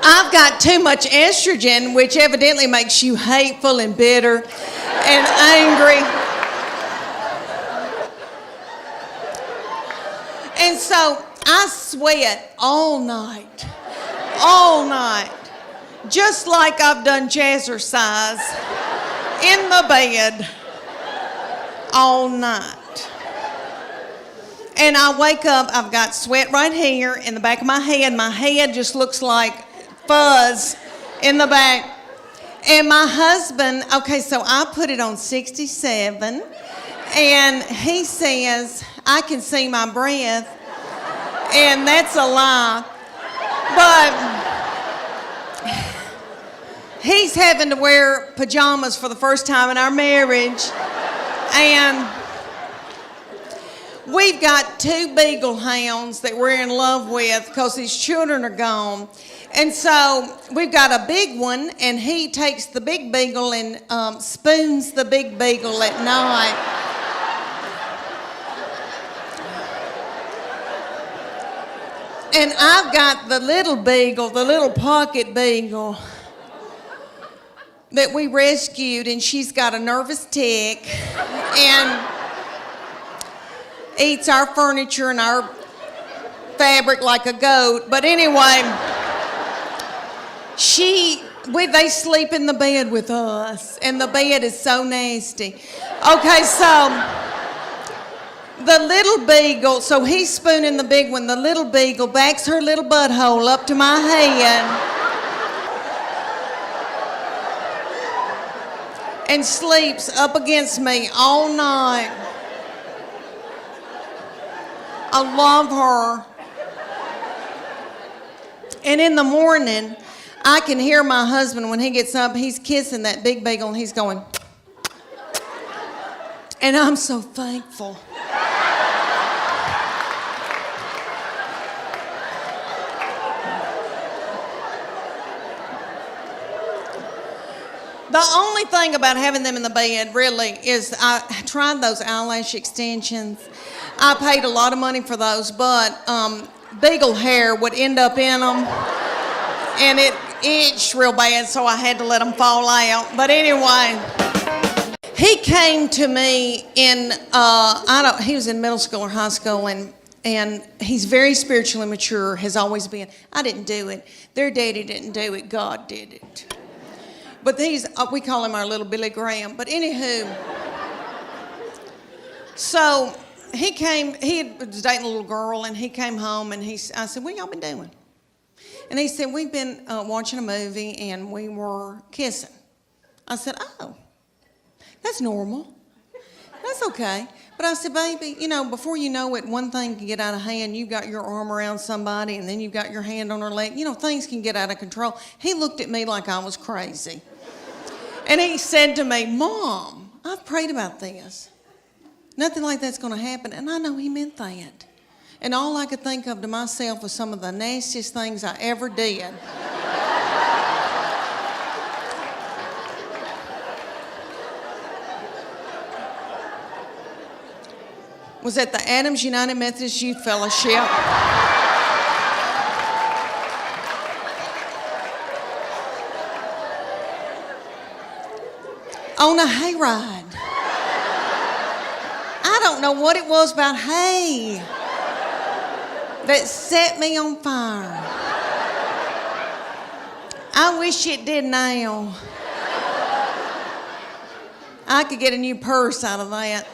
I've got too much estrogen, which evidently makes you hateful and bitter and angry. And so I sweat all night, just like I've done jazzercise in the bed all night. And I wake up, I've got sweat right here in the back of my head. My head just looks like fuzz in the back. And my husband, okay, so I put it on 67, and he says, I can see my breath, and that's a lie. But he's having to wear pajamas for the first time in our marriage, and we've got 2 beagle hounds that we're in love with because his children are gone. And so we've got a big one, and he takes the big beagle and spoons the big beagle at night. And I've got the little beagle, the little pocket beagle that we rescued, and she's got a nervous tick and eats our furniture and our fabric like a goat. But anyway, they sleep in the bed with us, and the bed is so nasty. Okay, so the little beagle, so he's spooning the big one. The little beagle backs her little butthole up to my head and sleeps up against me all night. I love her. And in the morning, I can hear my husband when he gets up, he's kissing that big beagle and he's going, and I'm so thankful. The only thing about having them in the bed really is I tried those eyelash extensions. I paid a lot of money for those, but beagle hair would end up in them, and it itched real bad, so I had to let them fall out. But anyway, he came to me in, he was in middle school or high school, and he's very spiritually mature, has always been. I didn't do it. Their daddy didn't do it. God did it. But we call him our little Billy Graham. But anywho, so he was dating a little girl, and he came home, and I said, what y'all been doing? And he said, we've been watching a movie, and we were kissing. I said, oh, that's normal. That's okay. But I said, baby, before you know it, one thing can get out of hand. You've got your arm around somebody, and then you've got your hand on her leg. Things can get out of control. He looked at me like I was crazy. And he said to me, Mom, I've prayed about this. Nothing like that's going to happen. And I know he meant that. And all I could think of to myself was some of the nastiest things I ever did. Was at the Adams United Methodist Youth Fellowship. On a hayride. I don't know what it was about hay that set me on fire. I wish it did now. I could get a new purse out of that.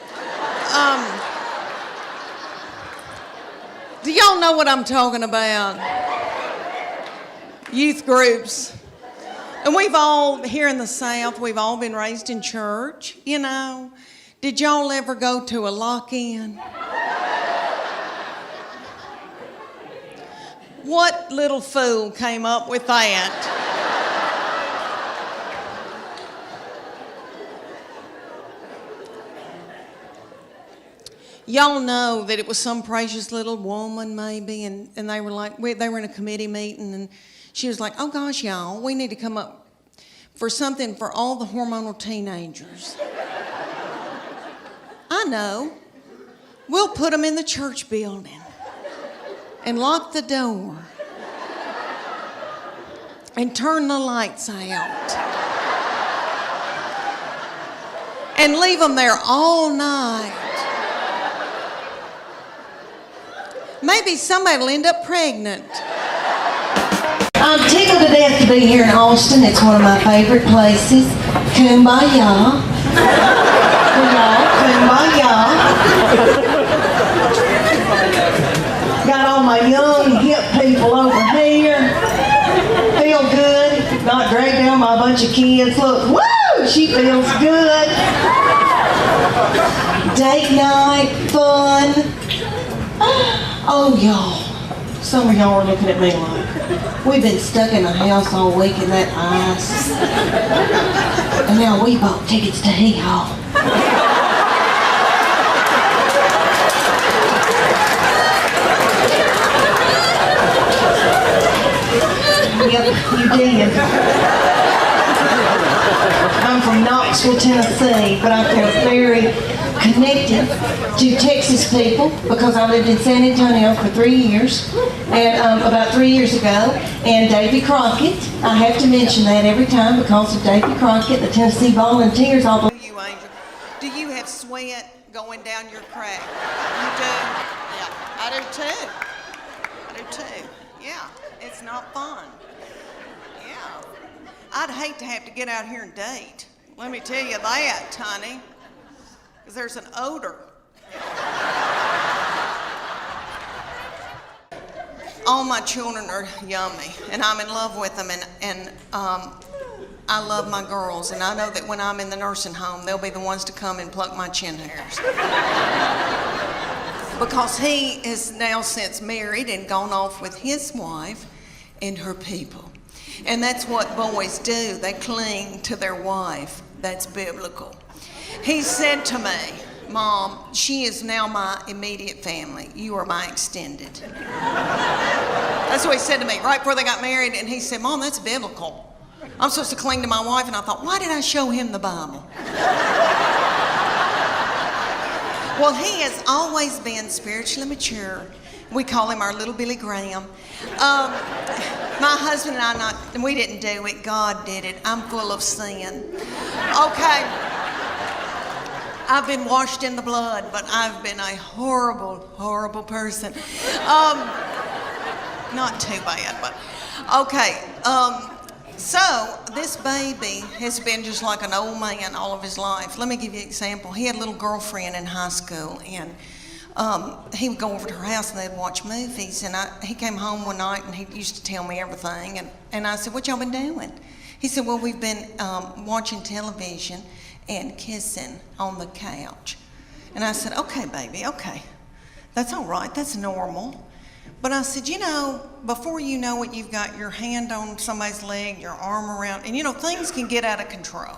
Do y'all know what I'm talking about? Youth groups. And we've all, here in the South, we've all been raised in church, Did y'all ever go to a lock-in? What little fool came up with that? Y'all know that it was some precious little woman maybe, and they were like, they were in a committee meeting, and she was like, oh gosh, y'all, we need to come up for something for all the hormonal teenagers. I know. We'll put them in the church building and lock the door. and turn the lights out and leave them there all night. Maybe somebody will end up pregnant. I'm tickled to death to be here in Austin. It's one of my favorite places. Kumbaya. Kumbaya. Got all my young, hip people over here. Feel good. Not dragged down by a bunch of kids. Look, woo! She feels good. Date night, fun. Oh, y'all. Some of y'all are looking at me like, we've been stuck in the house all week in that ice. And now we bought tickets to Hee-Haw. Yep, you did. I'm from Knoxville, Tennessee, but I feel very connected to Texas people because I lived in San Antonio for 3 years, and about 3 years ago, and Davy Crockett. I have to mention that every time because of Davy Crockett, the Tennessee Volunteers. All you, Angel, do you have sweat going down your crack? You do? Yeah, I do too. I do too. Yeah, it's not fun. Yeah, I'd hate to have to get out here and date. Let me tell you that, honey. Because there's an odor. All my children are yummy, and I'm in love with them, and I love my girls, and I know that when I'm in the nursing home, they'll be the ones to come and pluck my chin hairs. Because he is now since married and gone off with his wife and her people. And that's what boys do. They cling to their wife. That's biblical. He said to me, Mom, she is now my immediate family. You are my extended. That's what he said to me right before they got married. And he said, Mom, that's biblical. I'm supposed to cling to my wife. And I thought, why did I show him the Bible? Well, he has always been spiritually mature. We call him our little Billy Graham. My husband and I, we didn't do it. God did it. I'm full of sin. Okay. I've been washed in the blood, but I've been a horrible, horrible person. Not too bad, but okay. So this baby has been just like an old man all of his life. Let me give you an example. He had a little girlfriend in high school, and he would go over to her house and they'd watch movies. And he came home one night and he used to tell me everything. And I said, what y'all been doing? He said, well, we've been watching television and kissing on the couch. And I said, okay, baby, okay. That's all right, that's normal. But I said, you know, before you know it, you've got your hand on somebody's leg, your arm around, and you know, things can get out of control.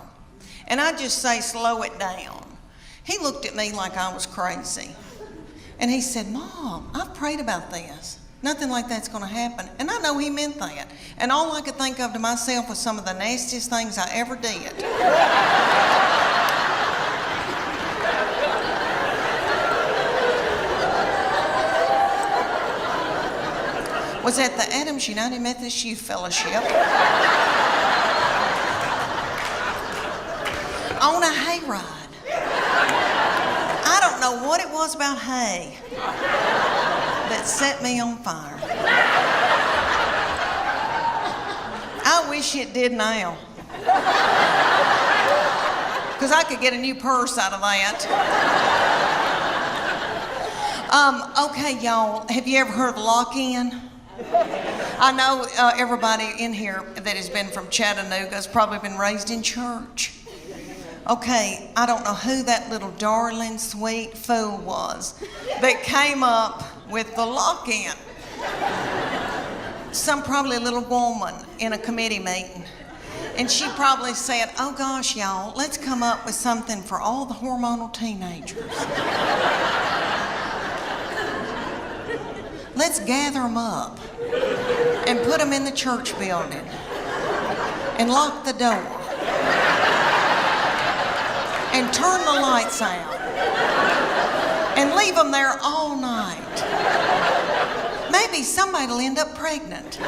And I just say, slow it down. He looked at me like I was crazy. And he said, Mom, I've prayed about this. Nothing like that's gonna happen. And I know he meant that. And all I could think of to myself was some of the nastiest things I ever did. Was at the Adams United Methodist Youth Fellowship on a hayride. I don't know what it was about hay that set me on fire. I wish it did now, because I could get a new purse out of that. Okay, y'all, have you ever heard of lock-in? I know everybody in here that has been from Chattanooga has probably been raised in church. Okay, I don't know who that little darling, sweet fool was that came up with the lock-in. Probably a little woman in a committee meeting. And she probably said, oh gosh, y'all, let's come up with something for all the hormonal teenagers. Let's gather them up and put them in the church building and lock the door and turn the lights out and leave them there all night. Maybe somebody will end up pregnant.